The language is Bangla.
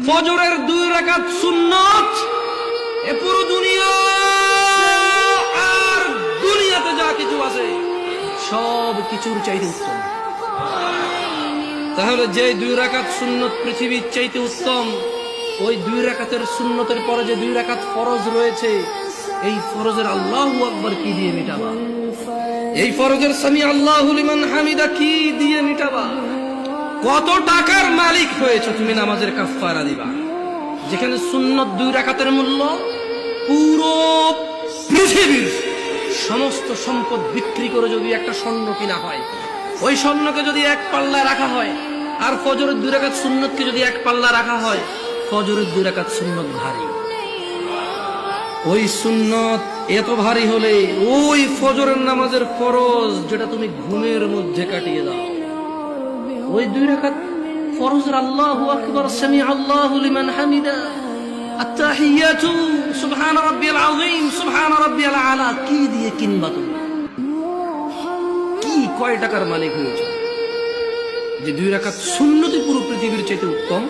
ফজরের 2 রাকাত সুন্নাত এ পুরো দুনিয়া আর দুনিয়াতে যা কিছু আছে সব কিছুর চাইতে উত্তম। তাহলে যে 2 রাকাত সুন্নত পৃথিবীর চাইতে উত্তম, ওই 2 রাকাতের সুন্নতের পরে যে 2 রাকাত ফরজ রয়েছে, এই ফরজের আল্লাহু আকবার কি দিয়ে মিটাবা? এই ফরজের সামি আল্লাহু লিমান হামিদা কি দিয়ে মিটাবা? কত টাকার মালিক হয়েছে তুমি নামাজের কাফারা দিবা? যেখানে সুন্নত 2 রাকাতের মূল্য পুরো পৃথিবীর সমস্ত সম্পদ বিক্রি করে যদি একটা স্বর্ণ কিনা হয়, ওই স্বর্ণকে যদি এক পাল্লা রাখা হয়, আর ফজরের 2 রাকাত সুন্নতকে যদি এক পাল্লা রাখা হয়, ফজরের 2 রাকাত সুন্নত ভারী। ওই সুন্নত এত ভারী হলে ওই ফজরের নামাজের ফরজ যেটা তুমি ঘুমের মধ্যে কাটিয়ে দাও, ওই 2 রাকাত ফরজের আল্লাহু আকবার, সামি আল্লাহু লিমান হামিদা, আত্তাহিয়াতু সুবহান রাব্বিয়াল আযীম, সুবহান রাব্বিয়াল আলা কি দিয়ে কিনবা তুমি? কি কয় টাকার মালিক হয়েছে যে 2 রাকাত সুন্নতই পুরো পৃথিবীর চাইতে উত্তম?